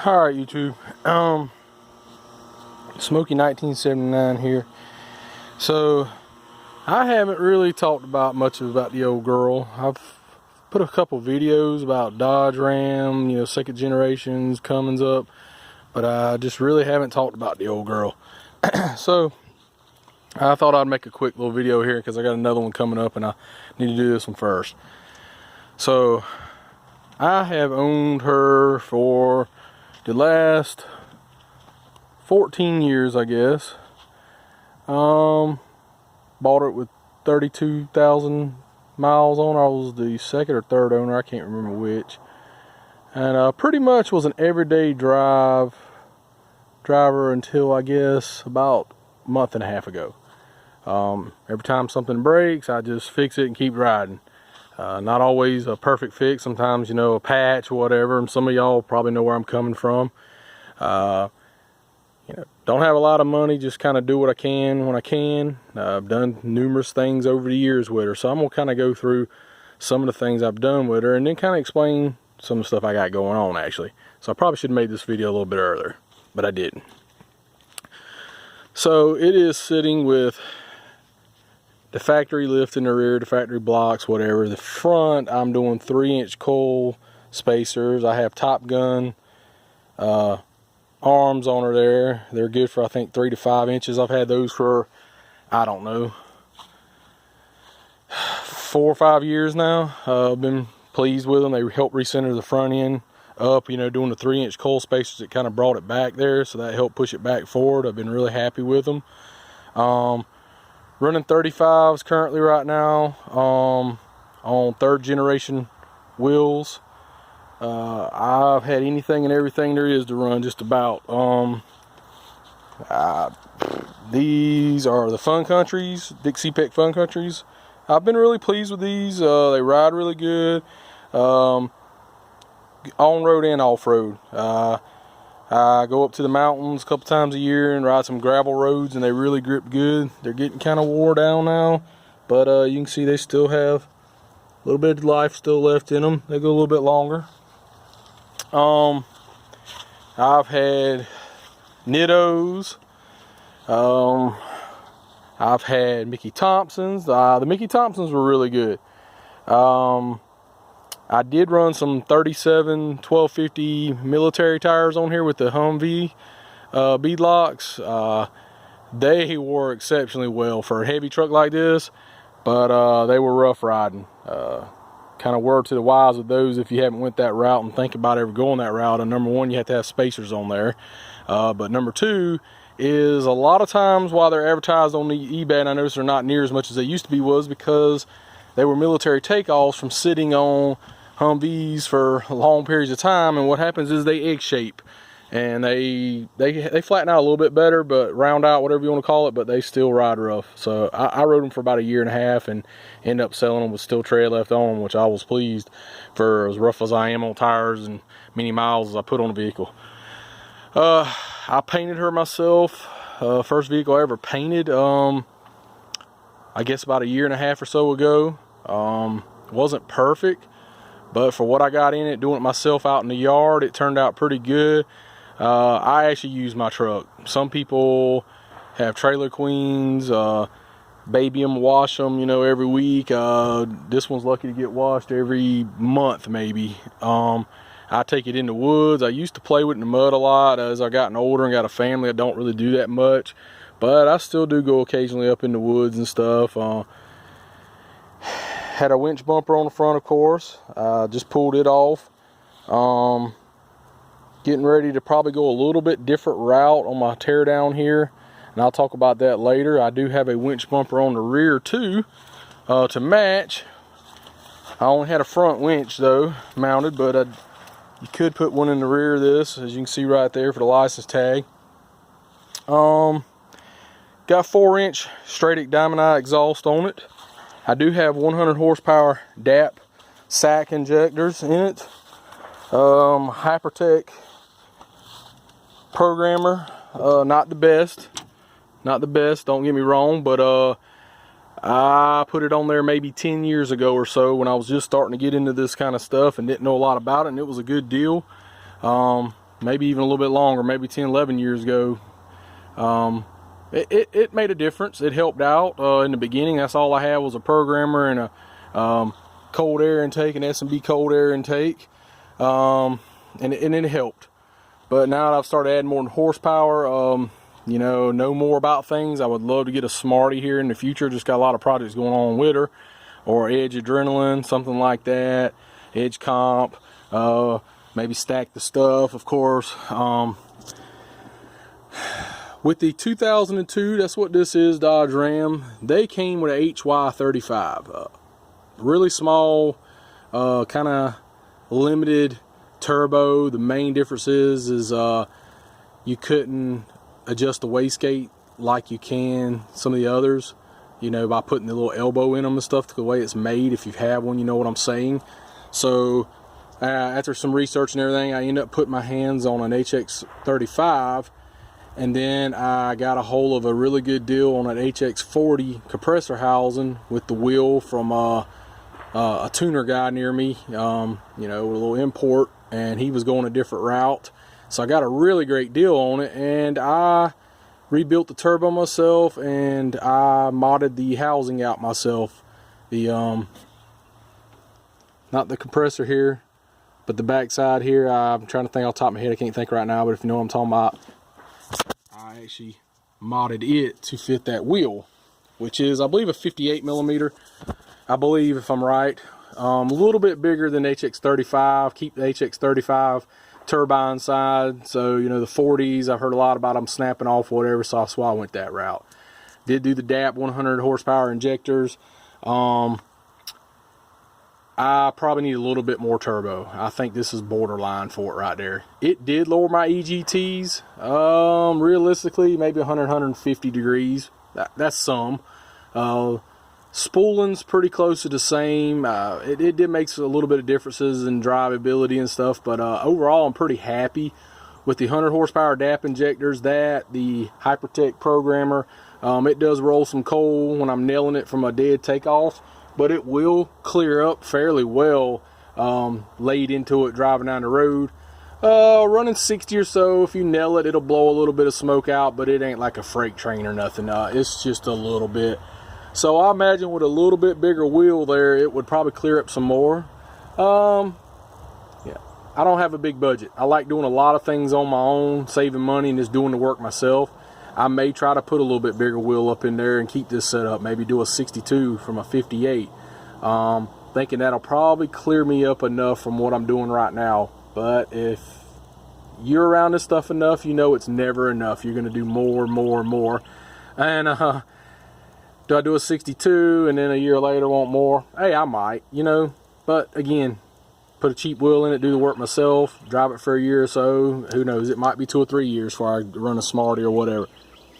Alright, YouTube. Smoky 1979 here. So, I haven't really talked about much about the old girl. I've put a couple videos about Dodge Ram, second generations, Cummins up, but I just really haven't talked about the old girl. So, I thought I'd make a quick little video here because I got another one coming up and I need to do this one first. So, I have owned her for the last 14 years, I guess. Bought it with 32,000 miles on. I was the second or third owner, I can't remember which. And pretty much was an everyday driver until I guess about a month and a half ago. Every time something breaks, I just fix it and keep riding. Not always a perfect fix, sometimes a patch or whatever, and some of y'all probably know where I'm coming from. Don't have a lot of money, just kind of do what I can when I can. I've done numerous things over the years with her, so I'm gonna kind of go through some of the things I've done with her and then kind of explain some of the stuff I got going on actually. So I probably should have made this video a little bit earlier, but I didn't. So it is sitting with the factory lift in the rear, the factory blocks, whatever. The front, I'm doing 3-inch coil spacers. I have Top Gun arms on her there. They're good for I think 3 to 5 inches. I've had those for, I don't know, 4 or 5 years now. I've been pleased with them. They help recenter the front end up, doing the 3-inch coil spacers. It kind of brought it back there, so that helped push it back forward. I've been really happy with them. Running 35s currently right now on 3rd generation wheels. I've had anything and everything there is to run just about. These are the Fun Countries, Dixie Peck Fun Countries. I've been really pleased with these. They ride really good, on-road and off-road. I go up to the mountains a couple times a year and ride some gravel roads, and they really grip good. They're getting kind of wore down now, but you can see they still have a little bit of life still left in them. They go a little bit longer. I've had Nittos. I've had Mickey Thompsons. The Mickey Thompsons were really good. I did run some 37 1250 military tires on here with the Humvee bead locks. They wore exceptionally well for a heavy truck like this, but they were rough riding. Kind of word to the wise of those, if you haven't went that route and think about ever going that route, and number one, you have to have spacers on there. But number two is a lot of times why they're advertised on the eBay, and I noticed they're not near as much as they used to be, was because they were military takeoffs from sitting on Humvees for long periods of time, and what happens is they egg shape and they flatten out a little bit better, but round out, whatever you want to call it, but they still ride rough. So I rode them for about 1.5 years and ended up selling them with still tread left on them, which I was pleased for, as rough as I am on tires and many miles as I put on the vehicle. I painted her myself, first vehicle I ever painted, I guess about 1.5 years or so ago. Wasn't perfect, but for what I got in it, doing it myself out in the yard, it turned out pretty good. I actually use my truck. Some people have trailer queens, baby them, wash them, every week. This one's lucky to get washed every month, maybe. I take it in the woods. I used to play with it in the mud a lot. As I gotten older and got a family, I don't really do that much, but I still do go occasionally up in the woods and stuff. Had a winch bumper on the front, of course. Just pulled it off. Getting ready to probably go a little bit different route on my teardown here, and I'll talk about that later. I do have a winch bumper on the rear too, to match. I only had a front winch though mounted, but you could put one in the rear of this, as you can see right there for the license tag. Got 4-inch Stradic Diamond Eye exhaust on it. I do have 100 horsepower DAP sack injectors in it. Hypertech programmer, not the best, don't get me wrong, but I put it on there maybe 10 years ago or so when I was just starting to get into this kind of stuff and didn't know a lot about it, and it was a good deal. maybe even a little bit longer, maybe 10, 11 years ago. It made a difference. It helped out in the beginning. That's all I had was a programmer and a cold air intake, an S&B cold air intake, and it helped. But now that I've started adding more horsepower, you know more about things, I would love to get a Smarty here in the future. Just got a lot of projects going on with her, or Edge Adrenaline, something like that, Edge Comp, maybe Stack the Stuff, of course. With the 2002, that's what this is, Dodge Ram, they came with a HY35. Really small, kind of limited turbo. The main difference is you couldn't adjust the wastegate like you can some of the others, you know, by putting the little elbow in them and stuff, the way it's made. If you have one, you know what I'm saying. So after some research and everything, I ended up putting my hands on an HX35, and then I got a hold of a really good deal on an HX40 compressor housing with the wheel from a tuner guy near me, you know, with a little import, and he was going a different route. So I got a really great deal on it, and I rebuilt the turbo myself, and I modded the housing out myself. The not the compressor here, but the backside here. I'm trying to think off the top of my head. I can't think right now, but if you know what I'm talking about, I actually modded it to fit that wheel, which is, I believe, a 58 millimeter. I believe, if I'm right, a little bit bigger than HX35. Keep the HX35 turbine side, so you know the 40s, I've heard a lot about them snapping off, whatever, so that's why I went that route. Did do the DAP 100 horsepower injectors. I probably need a little bit more turbo. I think this is borderline for it right there. It did lower my EGTs, realistically maybe 100, 150 degrees. That's some. Spooling's pretty close to the same. It did make a little bit of differences in drivability and stuff, but overall I'm pretty happy with the 100 horsepower DAP injectors. That the Hypertech programmer, it does roll some coal when I'm nailing it from a dead takeoff, but it will clear up fairly well laid into it driving down the road. Running 60 or so, if you nail it, it'll blow a little bit of smoke out, but it ain't like a freight train or nothing. It's just a little bit. So I imagine with a little bit bigger wheel there, it would probably clear up some more. Yeah, I don't have a big budget. I like doing a lot of things on my own, saving money and just doing the work myself. I may try to put a little bit bigger wheel up in there and keep this set up. Maybe do a 62 from a 58. Thinking that'll probably clear me up enough from what I'm doing right now. But if you're around this stuff enough, you know it's never enough. You're going to do more and more and more. And do I do a 62 and then a year later want more? Hey, I might, you know. But again, put a cheap wheel in it, do the work myself, drive it for a year or so. Who knows? It might be 2 or 3 years before I run a Smarty or whatever.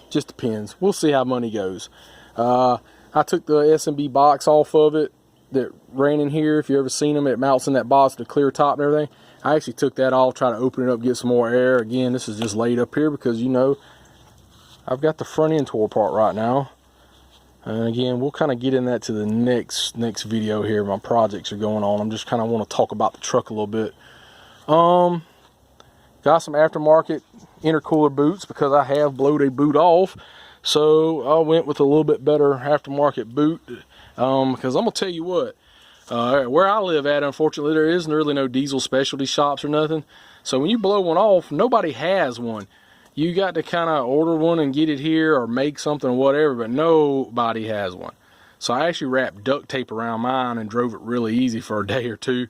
Just depends. We'll see how money goes. I took the S&B box off of it that ran in here. If you ever seen them, it mounts in that box, the clear top and everything. I actually took that off, try to open it up, get some more air. Again, this is just laid up here because, you know, I've got the front end tore apart right now. And again, we'll kind of get in that to the next video here. My projects are going on. I'm just kind of want to talk about the truck a little bit. Got some aftermarket intercooler boots because I have blowed a boot off. So I went with a little bit better aftermarket boot. Because I'm going to tell you what, where I live at, unfortunately, there isn't really no diesel specialty shops or nothing. So when you blow one off, nobody has one. You got to kind of order one and get it here or make something or whatever, but nobody has one. So I actually wrapped duct tape around mine and drove it really easy for a day or two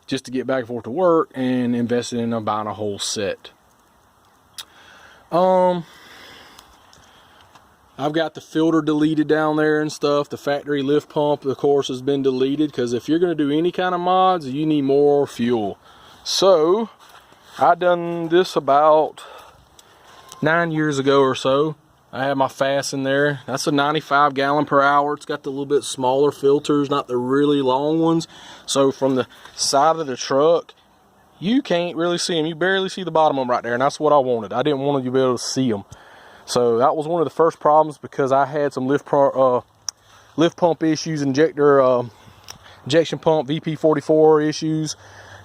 just to get back and forth to work, and invested in buying a whole set. I've got the filter deleted down there and stuff. The factory lift pump, of course, has been deleted because if you're going to do any kind of mods, you need more fuel. So I done this about 9 years ago or so. I have my fast in there. That's a 95 gallon per hour. It's got the little bit smaller filters, not the really long ones. So from the side of the truck, you can't really see them. You barely see the bottom of them right there, and that's what I wanted. I didn't want you to be able to see them. So that was one of the first problems because I had some lift pump issues, injection pump VP44 issues.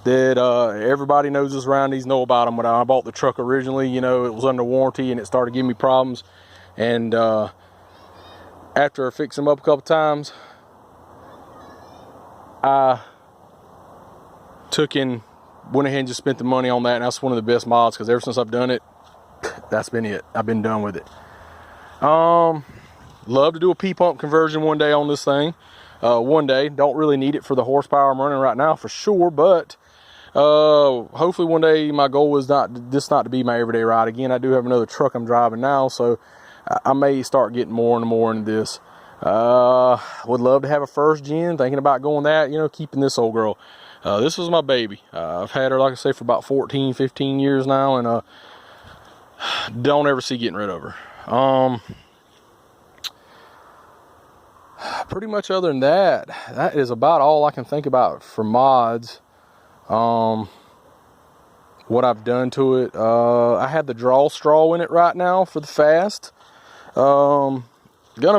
that everybody knows us around these know about them. When I bought the truck originally, you know, it was under warranty and it started giving me problems. And after fixing them up a couple times, I went ahead and just spent the money on that, and that's one of the best mods, because ever since I've done it, that's been it. I've been done with it. Love to do a P-pump conversion one day on this thing. One day. Don't really need it for the horsepower I'm running right now for sure, but hopefully one day. My goal is not to be my everyday ride. Again, I do have another truck I'm driving now, so I may start getting more and more into this. Would love to have a first gen, thinking about going that, you know, keeping this old girl. This was my baby. I've had her, like I say, for about 14, 15 years now, and don't ever see getting rid of her. Pretty much other than that, that is about all I can think about for mods. What I've done to it, I had the draw straw in it right now for the fast. Gonna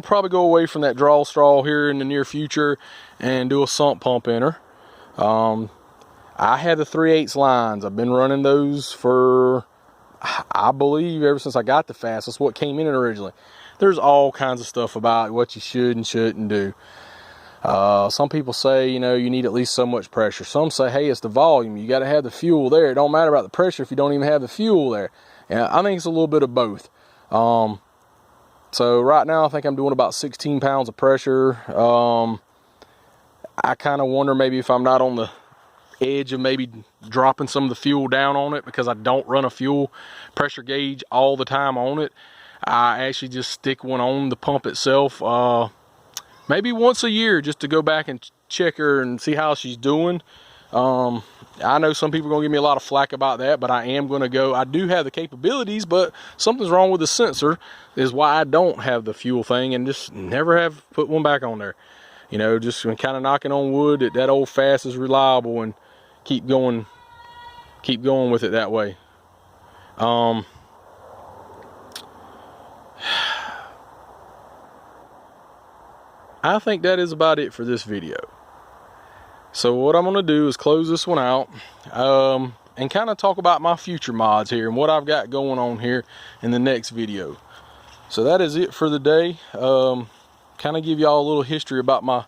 probably go away from that draw straw here in the near future and do a sump pump in her. I had the 3/8 lines. I've been running those for, I believe, ever since I got the fast. That's what came in it originally. There's all kinds of stuff about what you should and shouldn't do. Some people say, you know, you need at least so much pressure. Some say, hey, it's the volume. You got to have the fuel there. It don't matter about the pressure if you don't even have the fuel there. And I think it's a little bit of both. So right now I think I'm doing about 16 pounds of pressure. I kind of wonder maybe if I'm not on the edge of maybe dropping some of the fuel down on it, because I don't run a fuel pressure gauge all the time on it. I actually just stick one on the pump itself, maybe once a year, just to go back and check her and see how she's doing. I know some people are gonna give me a lot of flack about that, but I am gonna go. I do have the capabilities, but something's wrong with the sensor, is why I don't have the fuel thing, and just never have put one back on there. You know, just kind of knocking on wood that old fast is reliable, and keep going with it that way. I think that is about it for this video. So what I'm going to do is close this one out, and kind of talk about my future mods here and what I've got going on here in the next video. So that is it for the day. Kind of give y'all a little history about my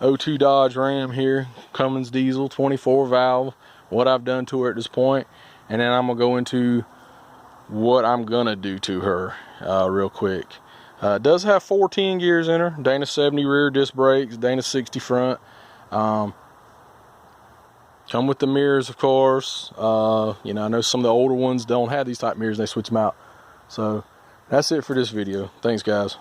02 Dodge Ram here, Cummins diesel, 24 valve, what I've done to her at this point, and then I'm going to go into what I'm going to do to her real quick. It does have 14 gears in her, Dana 70 rear disc brakes, Dana 60 front. Come with the mirrors, of course. You know, I know some of the older ones don't have these type mirrors, they switch them out. So that's it for this video. Thanks, guys.